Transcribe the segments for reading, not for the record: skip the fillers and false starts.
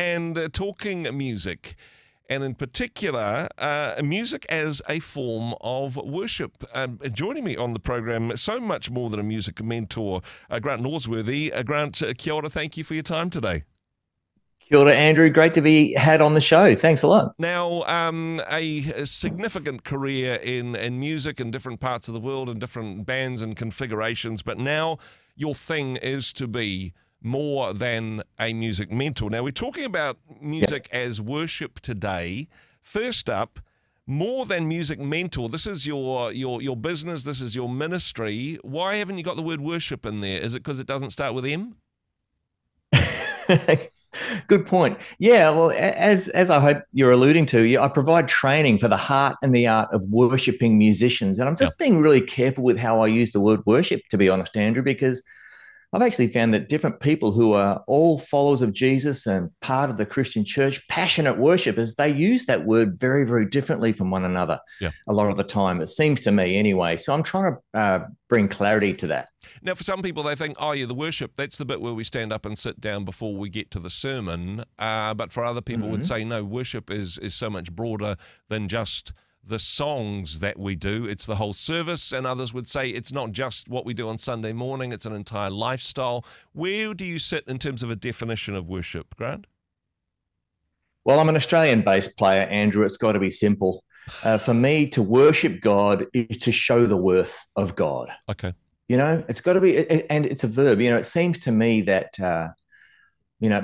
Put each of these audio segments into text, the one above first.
and talking music, and in particular, music as a form of worship. Joining me on the program, so much more than a music mentor, Grant Norsworthy. Grant, kia ora, thank you for your time today. Kia ora, Andrew. Great to be had on the show. Thanks a lot. Now, a significant career in music in different parts of the world and different bands and configurations, but now your thing is to be more than a music mentor. Now, we're talking about music as worship today. First up, more than music mentor. This is your business. This is your ministry. Why haven't you got the word worship in there? Is it because it doesn't start with M? Good point. Yeah, well, as I hope you're alluding to, I provide training for the heart and the art of worshiping musicians. And I'm just being really careful with how I use the word worship, to be honest, Andrew, because I've actually found that different people who are all followers of Jesus and part of the Christian church, passionate worshipers, they use that word very, very differently from one another a lot of the time, it seems to me anyway. So I'm trying to bring clarity to that. Now, for some people, they think, oh, yeah, the worship, that's the bit where we stand up and sit down before we get to the sermon. But for other people would say, no, worship is so much broader than just the songs that we do. It's the whole service. And others would say it's not just what we do on Sunday morning. It's an entire lifestyle. Where do you sit in terms of a definition of worship, Grant? Well, I'm an Australian bass player, Andrew. It's got to be simple. For me, to worship God is to show the worth of God. Okay. You know, it's got to be, and it's a verb. You know, it seems to me that,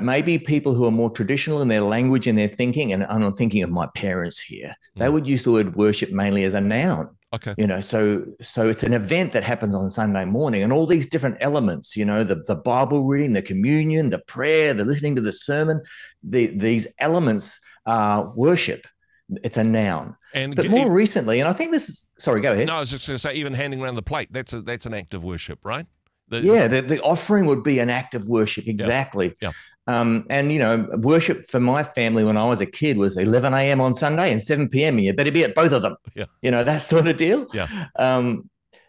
maybe people who are more traditional in their language and their thinking, and I'm thinking of my parents here, they would use the word worship mainly as a noun. Okay. You know, so it's an event that happens on Sunday morning, and all these different elements, you know, the Bible reading, the communion, the prayer, the listening to the sermon, these elements are worship. It's a noun. But more recently, and I think this is, sorry, go ahead. No, I was just going to say, even handing around the plate, that's an act of worship, right? The offering would be an act of worship, exactly. Yeah. And, you know, worship for my family when I was a kid was 11 a.m. on Sunday and 7 p.m. You better be at both of them, you know, that sort of deal. Yeah.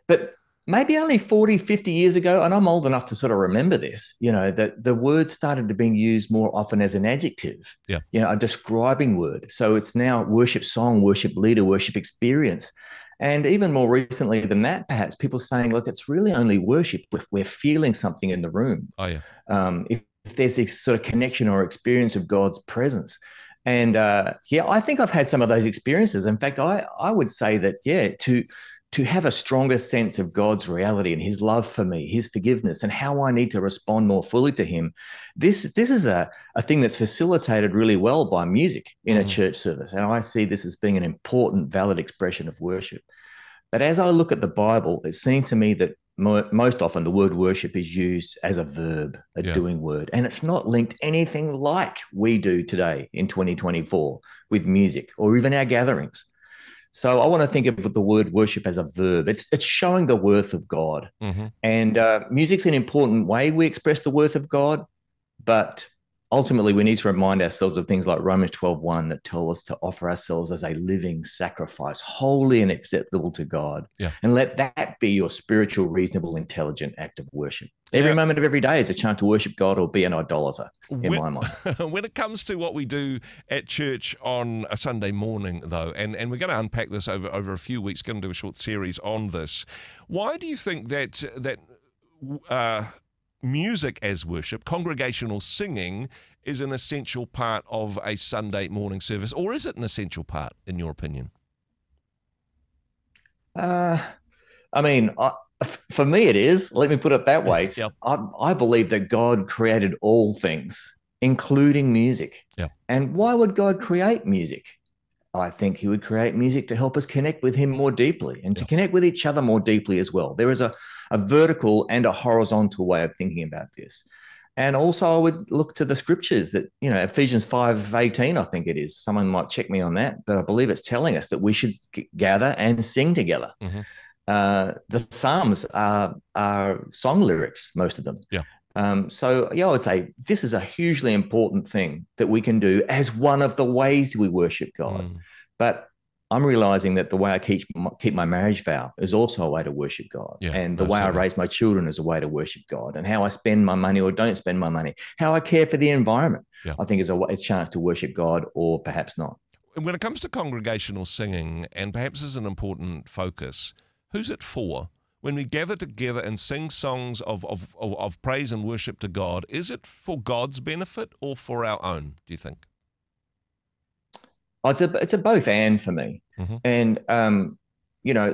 But maybe only 40, 50 years ago, and I'm old enough to sort of remember this, you know, that the word started to being used more often as an adjective, you know, a describing word. So it's now worship song, worship leader, worship experience. And even more recently than that, perhaps people saying, look, it's really only worship if we're feeling something in the room. Oh, yeah. If there's this sort of connection or experience of God's presence. And I think I've had some of those experiences. In fact, I would say that, to have a stronger sense of God's reality and his love for me, his forgiveness, and how I need to respond more fully to him. This is a thing that's facilitated really well by music in a church service. And I see this as being an important, valid expression of worship. But as I look at the Bible, it seems to me that most often the word worship is used as a verb, a doing word. And it's not linked anything like we do today in 2024 with music or even our gatherings. So I want to think of the word worship as a verb. It's showing the worth of God. And music's an important way we express the worth of God, but ultimately we need to remind ourselves of things like Romans 12:1 that tell us to offer ourselves as a living sacrifice, holy and acceptable to God. And let that be your spiritual, reasonable, intelligent act of worship. Every moment of every day is a chance to worship God or be an idolater, in my mind. When it comes to what we do at church on a Sunday morning, though, and we're going to unpack this over a few weeks, going to do a short series on this, why do you think that music as worship, congregational singing, is an essential part of a Sunday morning service? Or is it an essential part, in your opinion? For me, it is. Let me put it that way. I believe that God created all things, including music. And why would God create music? I think he would create music to help us connect with him more deeply and to connect with each other more deeply as well. There is a vertical and a horizontal way of thinking about this. And also I would look to the scriptures that, you know, Ephesians 5:18, I think it is. Someone might check me on that, but I believe it's telling us that we should gather and sing together. The Psalms are song lyrics, most of them. I would say this is a hugely important thing that we can do as one of the ways we worship God. But I'm realizing that the way I keep my marriage vow is also a way to worship God. Yeah, And the way I certainly. raise my children is a way to worship God. And how I spend my money or don't spend my money, how I care for the environment, Yeah. I think is a chance to worship God, or perhaps not. When it comes to congregational singing, and perhaps as an important focus, who's it for? When we gather together and sing songs of praise and worship to God, is it for God's benefit or for our own, do you think? Oh, it's a both and for me. Mm-hmm. And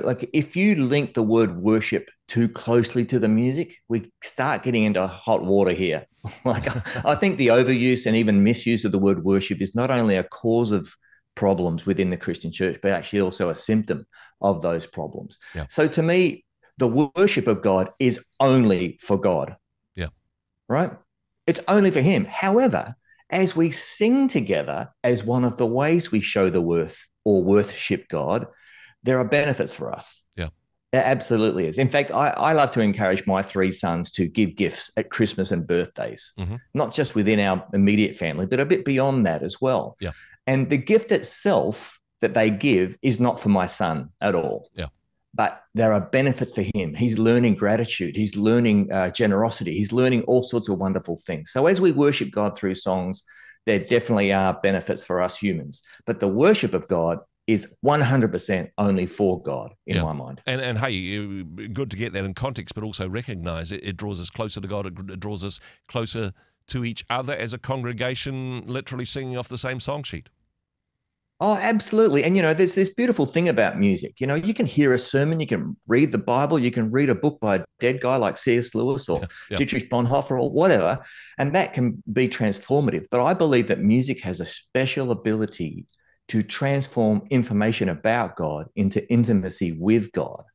like if you link the word worship too closely to the music, we start getting into hot water here. Like I think the overuse and even misuse of the word worship is not only a cause of problems within the Christian church, but actually also a symptom of those problems. Yeah. So to me, the worship of God is only for God. Yeah. Right? It's only for Him. However, as we sing together as one of the ways we show the worth or worship God, there are benefits for us. Yeah. There absolutely is. In fact, I love to encourage my 3 sons to give gifts at Christmas and birthdays, not just within our immediate family, but a bit beyond that as well. Yeah. And the gift itself that they give is not for my son at all. Yeah. But there are benefits for him. He's learning gratitude. He's learning generosity. He's learning all sorts of wonderful things. So as we worship God through songs, there definitely are benefits for us humans. But the worship of God is 100% only for God in my mind. And hey, good to get that in context, but also recognize it draws us closer to God. It draws us closer to each other as a congregation, literally singing off the same song sheet. Oh, absolutely. And, there's this beautiful thing about music. You can hear a sermon, you can read the Bible, you can read a book by a dead guy like C.S. Lewis or Dietrich Bonhoeffer or whatever, and that can be transformative. But I believe that music has a special ability to transform information about God into intimacy with God.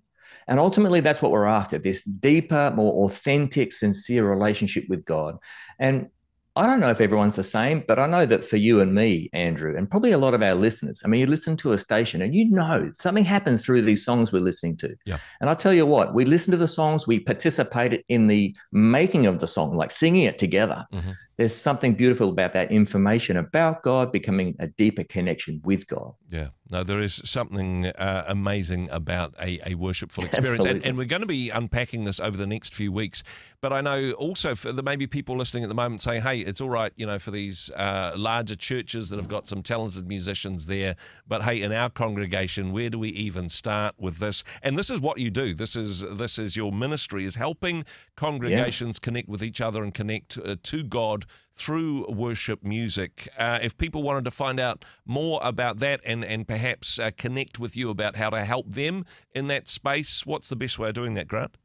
And ultimately, that's what we're after, this deeper, more authentic, sincere relationship with God. And I don't know if everyone's the same, but I know that for you and me, Andrew, and probably a lot of our listeners, I mean, you listen to a station and something happens through these songs we're listening to. Yeah. And I'll tell you what, we listen to the songs, we participate in the making of the song, like singing it together. Mm-hmm. There's something beautiful about that information about God becoming a deeper connection with God. Yeah, no, there is something amazing about a worshipful experience. And we're going to be unpacking this over the next few weeks. But I know also there may be people listening at the moment saying, hey, it's all right, for these larger churches that have got some talented musicians there. But hey, in our congregation, where do we even start with this? And this is what you do. This is your ministry, is helping congregations connect with each other and connect to God through worship music. If people wanted to find out more about that and perhaps connect with you about how to help them in that space, what's the best way of doing that, Grant?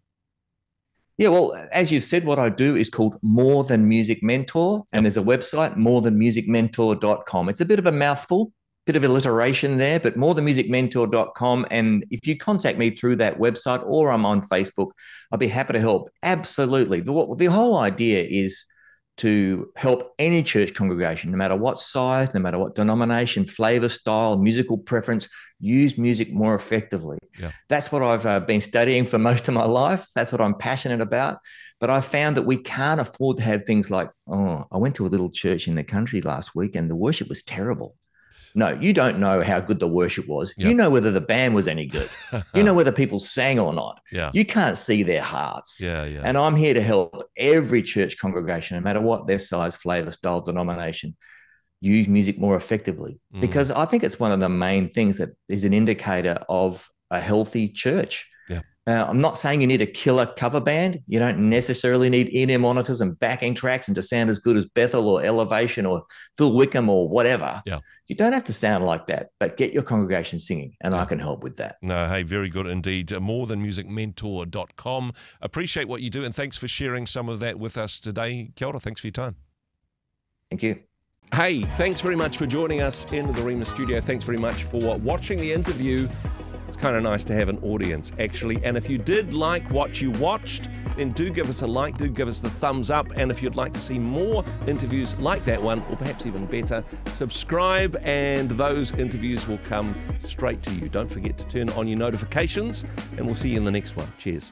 Yeah, well, as you've said, what I do is called More Than Music Mentor, and there's a website, morethanmusicmentor.com. It's a bit of a mouthful, bit of alliteration there, but morethanmusicmentor.com. And if you contact me through that website or I'm on Facebook, I'll be happy to help. Absolutely. The whole idea is to help any church congregation, no matter what size, no matter what denomination, flavor, style, musical preference, use music more effectively. Yeah. That's what I've been studying for most of my life. That's what I'm passionate about. But I found that we can't afford to have things like, I went to a little church in the country last week and the worship was terrible. No, you don't know how good the worship was. Yep. You know whether the band was any good. You know whether people sang or not. Yeah. You can't see their hearts. Yeah. And I'm here to help every church congregation, no matter what their size, flavor, style, denomination, use music more effectively. Because I think it's one of the main things that is an indicator of a healthy church. Yeah. I'm not saying you need a killer cover band. You don't necessarily need in-ear monitors and backing tracks and to sound as good as Bethel or Elevation or Phil Wickham or whatever. Yeah. You don't have to sound like that, but get your congregation singing, and I can help with that. No, hey, very good indeed. Morethanmusicmentor.com. Appreciate what you do, and thanks for sharing some of that with us today. Kia ora, thanks for your time. Thank you. Hey, thanks very much for joining us in the Rhema studio. Thanks very much for watching the interview. It's kind of nice to have an audience, actually. And if you did like what you watched, then do give us a like, do give us the thumbs up. And if you'd like to see more interviews like that one, or perhaps even better, subscribe and those interviews will come straight to you. Don't forget to turn on your notifications, and we'll see you in the next one. Cheers.